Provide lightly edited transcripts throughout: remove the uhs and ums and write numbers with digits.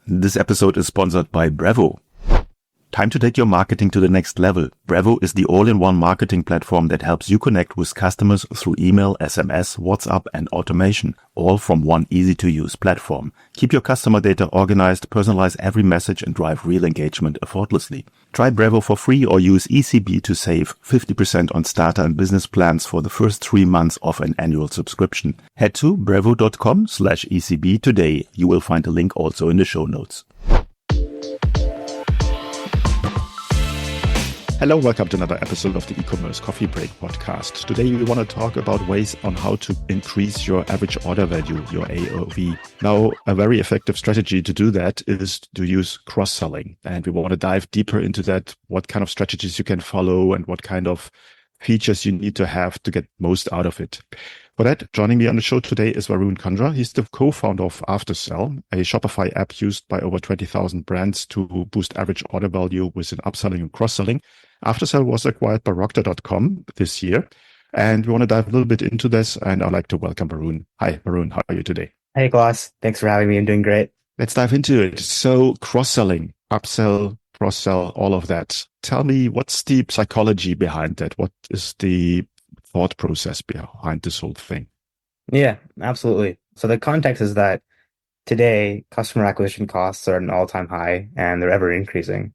This episode is sponsored by Bravo. Time to take your marketing to the next level. Bravo is the all-in-one marketing platform that helps you connect with customers through email, SMS, WhatsApp, and automation, all from one easy-to-use platform. Keep your customer data organized, personalize every message, and drive real engagement effortlessly. Try Bravo for free or use ECB to save 50% on starter and business plans for the first 3 months of an annual subscription. Head to bravo.com/ECB today. You will find a link also in the show notes. Hello, welcome to another episode of the Ecommerce Coffee Break podcast. Today we want to talk about ways on how to increase your average order value, your AOV. Now, a very effective strategy to do that is to use cross-selling. And we want to dive deeper into that, what kind of strategies you can follow and what kind of features you need to have to get most out of it. For that, joining me on the show today is Varun Kundra. He's the co-founder of AfterSell, a Shopify app used by over 20,000 brands to boost average order value within upselling and cross-selling. AfterSell was acquired by Rockter.com this year, and we want to dive a little bit into this, and I'd like to welcome Varun. Hi, Varun. How are you today? Hey, Klaus. Thanks for having me. I'm doing great. Let's dive into it. So cross-selling, upsell, cross-sell, all of that. Tell me, what's the psychology behind that? What is the thought process behind this whole thing? Yeah, absolutely. So the context is that today, customer acquisition costs are at an all-time high, and they're ever increasing.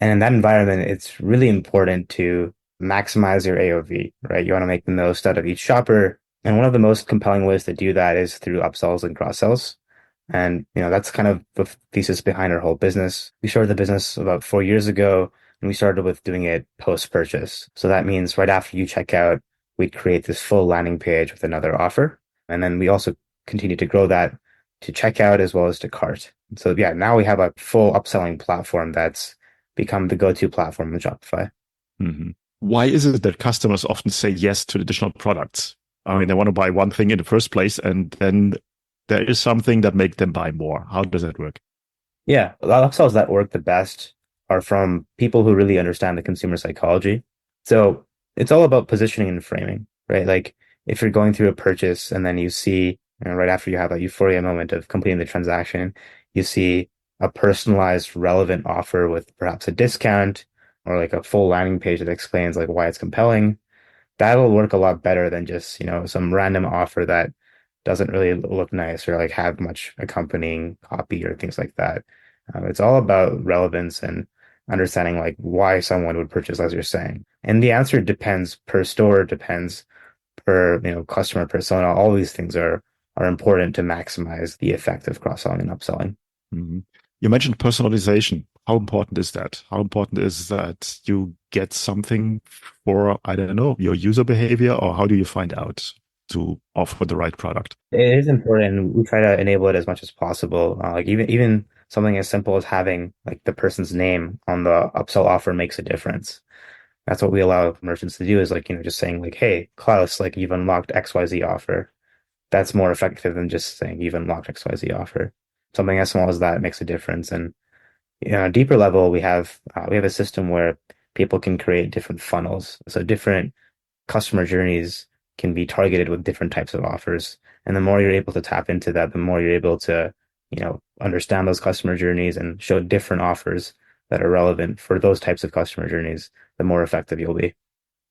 And in that environment, it's really important to maximize your AOV, right? You want to make the most out of each shopper. And one of the most compelling ways to do that is through upsells and cross-sells. And, that's kind of the thesis behind our whole business. We started the business about 4 years ago, and we started with doing it post-purchase. So that means right after you check out, we'd create this full landing page with another offer. And then we also continue to grow that to checkout as well as to cart. So yeah, now we have a full upselling platform that's become the go-to platform in Shopify. Mm-hmm. Why is it that customers often say yes to additional products? I mean, they want to buy one thing in the first place, and then there is something that makes them buy more. How does that work? Yeah, a lot of upsells that work the best are from people who really understand the consumer psychology. So it's all about positioning and framing, right? Like if you're going through a purchase and then you see, right after you have that euphoria moment of completing the transaction, you see a personalized, relevant offer with perhaps a discount or like a full landing page that explains like why it's compelling. That'll work a lot better than just, some random offer that doesn't really look nice or like have much accompanying copy or things like that. It's all about relevance and understanding like why someone would purchase, as you're saying. And the answer depends per store, depends per, customer persona. All these things are important to maximize the effect of cross-selling and upselling. Mm-hmm. You mentioned personalization. How important is that? How important is that you get something for, I don't know, your user behavior, or how do you find out to offer the right product? It is important. We try to enable it as much as possible. Like even something as simple as having like the person's name on the upsell offer makes a difference. That's what we allow merchants to do is like, just saying like, hey, Klaus, like you've unlocked XYZ offer. That's more effective than just saying you've unlocked XYZ offer. Something as small as that makes a difference. And on a deeper level, we have a system where people can create different funnels. So different customer journeys can be targeted with different types of offers. And the more you're able to tap into that, the more you're able to, understand those customer journeys and show different offers that are relevant for those types of customer journeys, the more effective you'll be.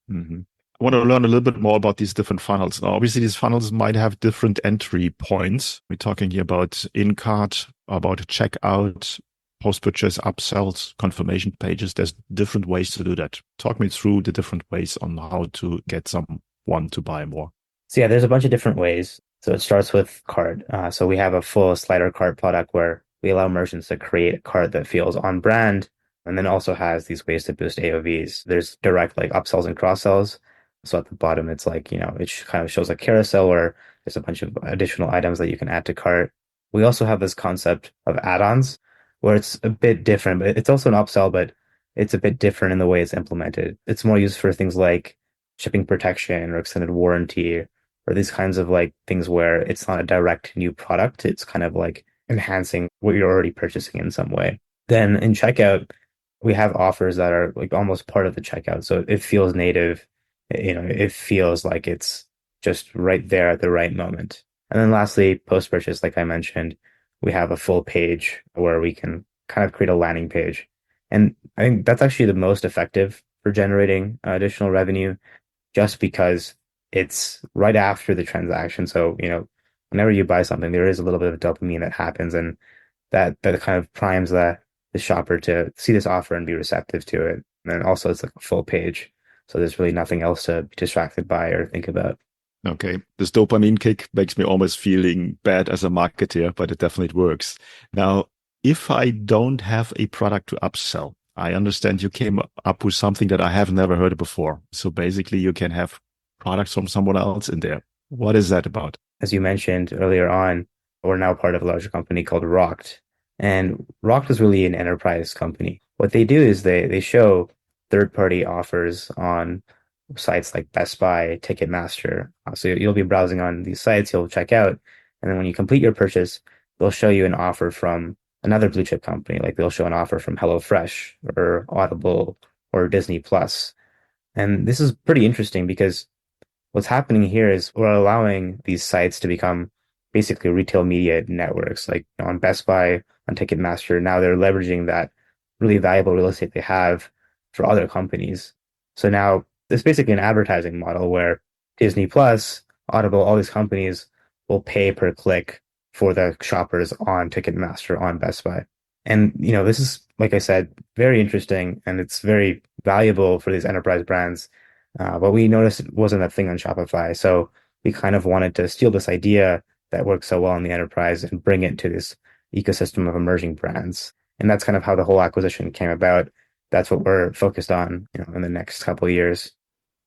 Mm-hmm. I want to learn a little bit more about these different funnels. Now, obviously, these funnels might have different entry points. We're talking here about in-cart, about checkout, post-purchase upsells, confirmation pages. There's different ways to do that. Talk me through the different ways on how to get someone to buy more. So yeah, there's a bunch of different ways. So it starts with cart. So we have a full slider cart product where we allow merchants to create a cart that feels on brand and then also has these ways to boost AOVs. There's direct like upsells and cross-sells. So at the bottom, it's like, it kind of shows a carousel where there's a bunch of additional items that you can add to cart. We also have this concept of add-ons where it's a bit different, but it's also an upsell, but it's a bit different in the way it's implemented. It's more used for things like shipping protection or extended warranty or these kinds of like things where it's not a direct new product. It's kind of like enhancing what you're already purchasing in some way. Then in checkout, we have offers that are like almost part of the checkout. So it feels native. It feels like it's just right there at the right moment. And then lastly, post-purchase, like I mentioned, we have a full page where we can kind of create a landing page. And I think that's actually the most effective for generating additional revenue just because it's right after the transaction. So, whenever you buy something, there is a little bit of dopamine that happens, and that kind of primes the shopper to see this offer and be receptive to it. And then also it's like a full page. So there's really nothing else to be distracted by or think about. Okay. This dopamine kick makes me almost feeling bad as a marketer, but it definitely works. Now, if I don't have a product to upsell, I understand you came up with something that I have never heard of before. So basically you can have products from someone else in there. What is that about? As you mentioned earlier on, we're now part of a larger company called Rocked. And Rocked is really an enterprise company. What they do is they show third-party offers on sites like Best Buy, Ticketmaster. So you'll be browsing on these sites, you'll check out, and then when you complete your purchase, they'll show you an offer from another blue chip company. Like they'll show an offer from HelloFresh or Audible or Disney Plus. And this is pretty interesting because what's happening here is we're allowing these sites to become basically retail media networks. Like on Best Buy, on Ticketmaster, now they're leveraging that really valuable real estate they have for other companies. So now it's basically an advertising model where Disney Plus, Audible, all these companies will pay per click for the shoppers on Ticketmaster, on Best Buy. And, this is, like I said, very interesting and it's very valuable for these enterprise brands. But we noticed it wasn't a thing on Shopify. So we kind of wanted to steal this idea that works so well in the enterprise and bring it to this ecosystem of emerging brands. And that's kind of how the whole acquisition came about. That's what we're focused on, in the next couple of years.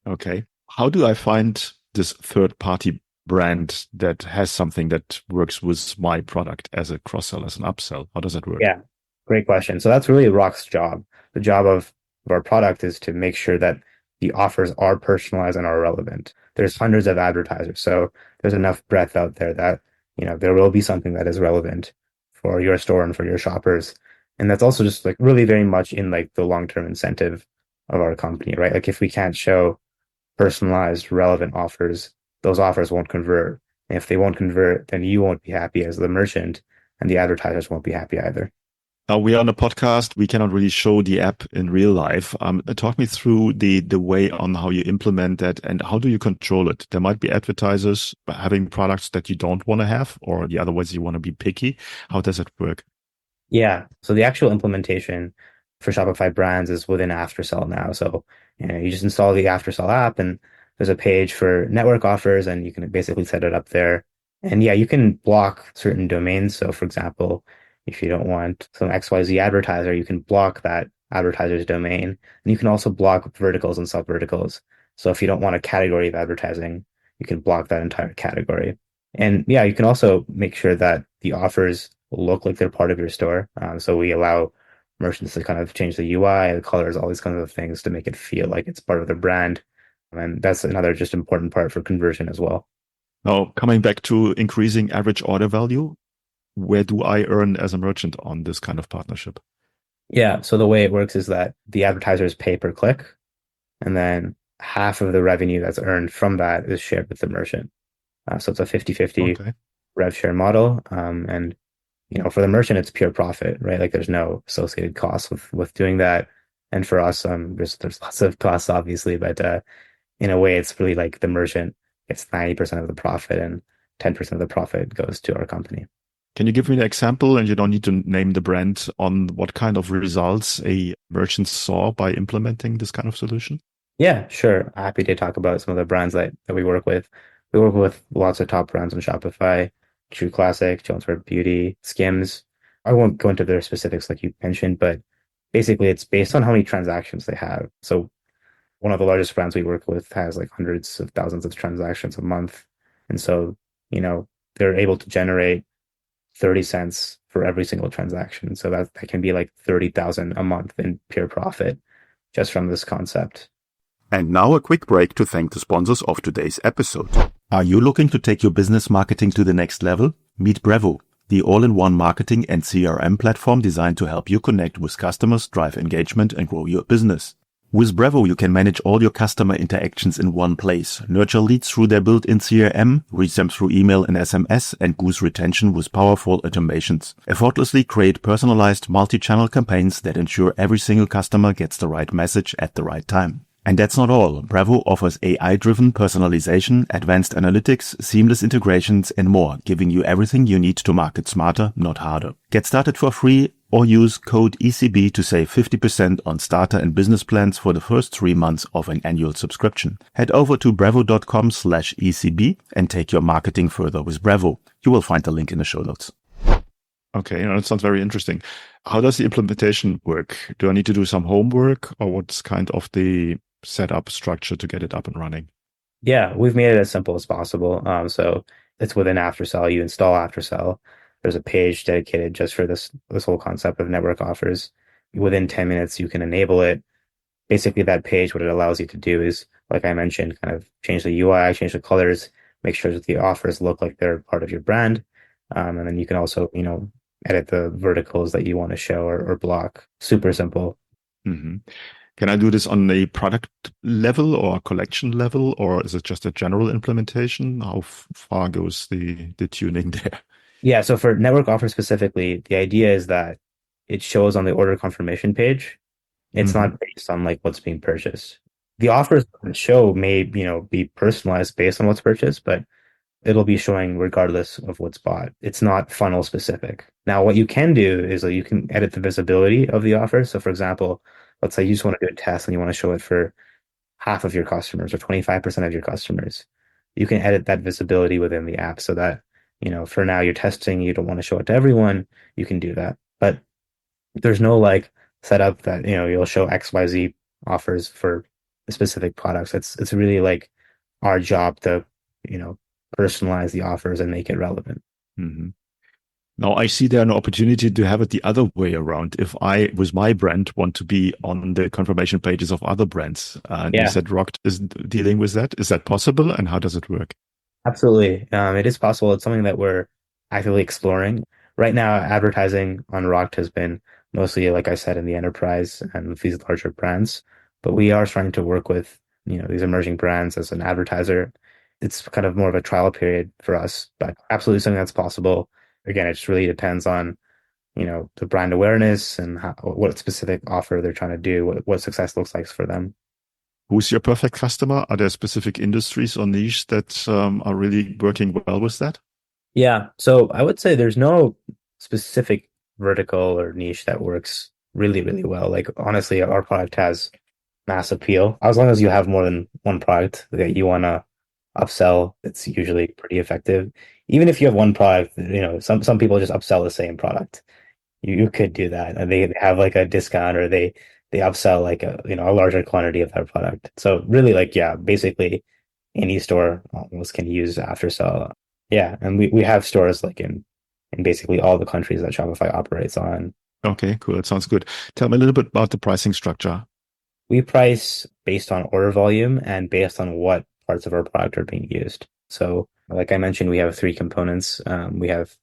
Okay. How do I find this third party brand that has something that works with my product as a cross-sell, as an upsell? How does that work? Yeah, great question. So that's really Rock's job. The job of our product is to make sure that the offers are personalized and are relevant. There's hundreds of advertisers, so there's enough breadth out there that, there will be something that is relevant for your store and for your shoppers. And that's also just like really very much in like the long-term incentive of our company, right? Like if we can't show personalized, relevant offers, those offers won't convert. And if they won't convert, then you won't be happy as the merchant and the advertisers won't be happy either. Now we are on a podcast. We cannot really show the app in real life. Talk me through the way on how you implement that and how do you control it? There might be advertisers having products that you don't want to have, or the other ways you want to be picky. How does it work? Yeah. So the actual implementation for Shopify brands is within AfterSell now. So, you just install the AfterSell app and there's a page for network offers and you can basically set it up there. And yeah, you can block certain domains. So for example, if you don't want some XYZ advertiser, you can block that advertiser's domain. And you can also block verticals and sub-verticals. So if you don't want a category of advertising, you can block that entire category. And yeah, you can also make sure that the offers will look like they're part of your store. So we allow merchants to kind of change the UI, the colors, all these kinds of things to make it feel like it's part of their brand. And that's another just important part for conversion as well. Now, coming back to increasing average order value, where do I earn as a merchant on this kind of partnership? Yeah, so the way it works is that the advertisers pay per click, and then half of the revenue that's earned from that is shared with the merchant. So it's a 50-50 Okay. rev share model. And for the merchant, it's pure profit, right? Like there's no associated costs with doing that. And for us, there's lots of costs, obviously, but in a way, it's really like the merchant gets 90% of the profit and 10% of the profit goes to our company. Can you give me an example, and you don't need to name the brand, on what kind of results a merchant saw by implementing this kind of solution? Yeah, sure. Happy to talk about some of the brands that we work with. We work with lots of top brands on Shopify, True Classic, Jonesford Beauty, Skims. I won't go into their specifics like you mentioned, but basically it's based on how many transactions they have. So one of the largest brands we work with has like hundreds of thousands of transactions a month. And so, they're able to generate 30 cents for every single transaction. So that can be like 30,000 a month in pure profit just from this concept. And now a quick break to thank the sponsors of today's episode. Are you looking to take your business marketing to the next level? Meet Brevo, the all-in-one marketing and CRM platform designed to help you connect with customers, drive engagement, and grow your business. With Bravo, you can manage all your customer interactions in one place, nurture leads through their built-in CRM, reach them through email and SMS, and goose retention with powerful automations. Effortlessly create personalized multi-channel campaigns that ensure every single customer gets the right message at the right time. And that's not all. Bravo offers AI-driven personalization, advanced analytics, seamless integrations, and more, giving you everything you need to market smarter, not harder. Get started for free or use code ECB to save 50% on starter and business plans for the first 3 months of an annual subscription. Head over to bravo.com/ECB and take your marketing further with Bravo. You will find the link in the show notes. Okay, that sounds very interesting. How does the implementation work? Do I need to do some homework, or what's kind of the setup structure to get it up and running? Yeah, we've made it as simple as possible. So it's within AfterSell. You install AfterSell. There's a page dedicated just for this whole concept of network offers. Within 10 minutes, you can enable it. Basically, that page, what it allows you to do is, like I mentioned, kind of change the UI, change the colors, make sure that the offers look like they're part of your brand. And then you can also, edit the verticals that you want to show or block. Super simple. Mm-hmm. Can I do this on a product level or a collection level, or is it just a general implementation? How far goes the tuning there? Yeah, so for network offers specifically, the idea is that it shows on the order confirmation page. It's not based on like what's being purchased. The offers that show may, be personalized based on what's purchased, but it'll be showing regardless of what's bought. It's not funnel specific. Now, what you can do is that you can edit the visibility of the offer. So for example, let's say you just want to do a test and you want to show it for half of your customers or 25% of your customers. You can edit that visibility within the app so that, for now you're testing, you don't want to show it to everyone, you can do that. But there's no like setup that, you'll show XYZ offers for specific products. It's really like our job to, personalize the offers and make it relevant. Mm-hmm. Now I see there an opportunity to have it the other way around. If I, with my brand, want to be on the confirmation pages of other brands, and you said Rocked is dealing with that. Is that possible, and how does it work? Absolutely. It is possible. It's something that we're actively exploring. Right now, advertising on Rocked has been mostly, like I said, in the enterprise and with these larger brands. But we are starting to work with, these emerging brands as an advertiser. It's kind of more of a trial period for us, but absolutely something that's possible. Again, it just really depends on, the brand awareness and what specific offer they're trying to do, what success looks like for them. Who's your perfect customer? Are there specific industries or niche that are really working well with that? Yeah, so I would say there's no specific vertical or niche that works really, really well. Like honestly, our product has mass appeal. As long as you have more than one product that you want to upsell, it's usually pretty effective. Even if you have one product, some people just upsell the same product. You could do that, and they have like a discount, or they upsell like a larger quantity of that product. So really, like basically any store almost can use AfterSell. Yeah, and we have stores like in basically all the countries that Shopify operates on. Okay, cool. That sounds good. Tell me a little bit about the pricing structure. We price based on order volume and based on what parts of our product are being used. So, like I mentioned, we have 3 components. We have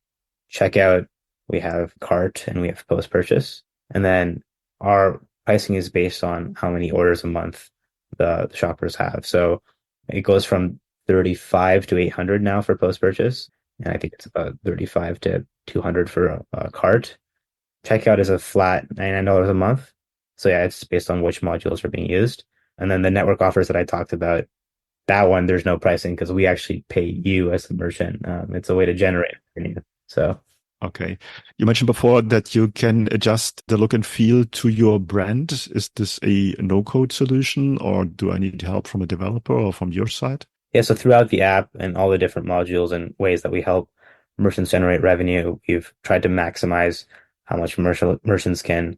checkout, we have cart, and we have post-purchase. And then our pricing is based on how many orders a month the shoppers have. So it goes from 35 to 800 now for post-purchase. And I think it's about 35 to 200 for a cart. Checkout is a flat $99 a month. So yeah, it's based on which modules are being used. And then the network offers that I talked about, that one, there's no pricing because we actually pay you as the merchant. It's a way to generate revenue. So. Okay. You mentioned before that you can adjust the look and feel to your brand. Is this a no-code solution, or do I need help from a developer or from your side? Yeah, so throughout the app and all the different modules and ways that we help merchants generate revenue, we've tried to maximize how much merchants can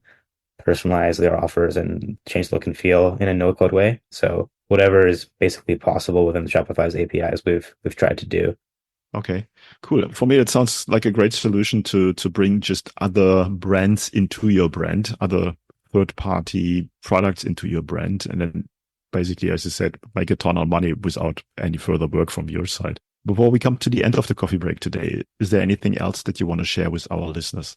personalize their offers and change the look and feel in a no-code way. So whatever is basically possible within Shopify's APIs, we've tried to do. Okay, cool. For me, it sounds like a great solution to bring just other brands into your brand, other third-party products into your brand, and then basically, as you said, make a ton of money without any further work from your side. Before we come to the end of the coffee break today, is there anything else that you want to share with our listeners?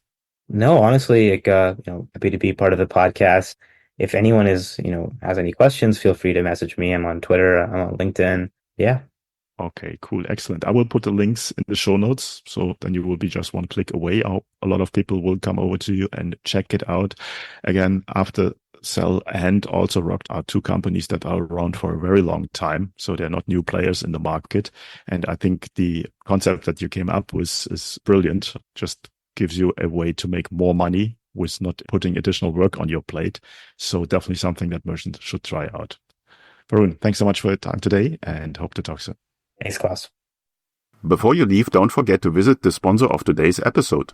No, honestly, like, happy to be part of the podcast. if anyone has any questions, feel free to message me. I'm on Twitter, I'm on LinkedIn. Yeah. Okay, cool. Excellent. I will put the links in the show notes. So then you will be just one click away. A lot of people will come over to you and check it out. Again, AfterSell and also Rocked are two companies that are around for a very long time. So they're not new players in the market. And I think the concept that you came up with is brilliant. Just gives you a way to make more money with not putting additional work on your plate. So definitely something that merchants should try out. Varun, thanks so much for your time today and hope to talk soon. Thanks, Klaus. Before you leave, don't forget to visit the sponsor of today's episode.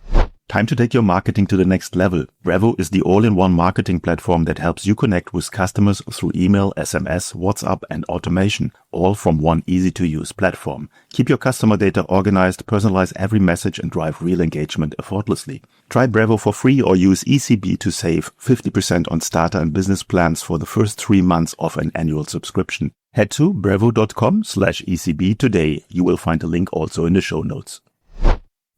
Time to take your marketing to the next level. Brevo is the all-in-one marketing platform that helps you connect with customers through email, SMS, WhatsApp, and automation, all from one easy-to-use platform. Keep your customer data organized, personalize every message, and drive real engagement effortlessly. Try Brevo for free or use ECB to save 50% on starter and business plans for the first 3 months of an annual subscription. Head to brevo.com/ECB today. You will find a link also in the show notes.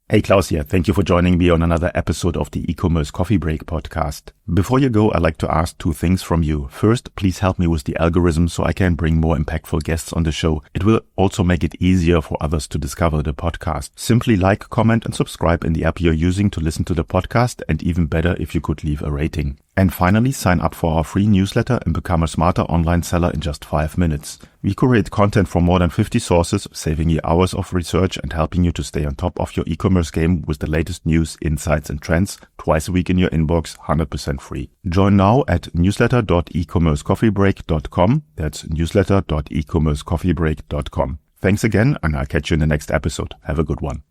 Hey, Klaus here. Thank you for joining me on another episode of the E-Commerce Coffee Break podcast. Before you go, I'd like to ask 2 things from you. First, please help me with the algorithm so I can bring more impactful guests on the show. It will also make it easier for others to discover the podcast. Simply like, comment, and subscribe in the app you're using to listen to the podcast, and even better if you could leave a rating. And finally, sign up for our free newsletter and become a smarter online seller in just 5 minutes. We curate content from more than 50 sources, saving you hours of research and helping you to stay on top of your e-commerce game with the latest news, insights, and trends twice a week in your inbox, 100% free. Join now at newsletter.ecommercecoffeebreak.com. That's newsletter.ecommercecoffeebreak.com. Thanks again, and I'll catch you in the next episode. Have a good one.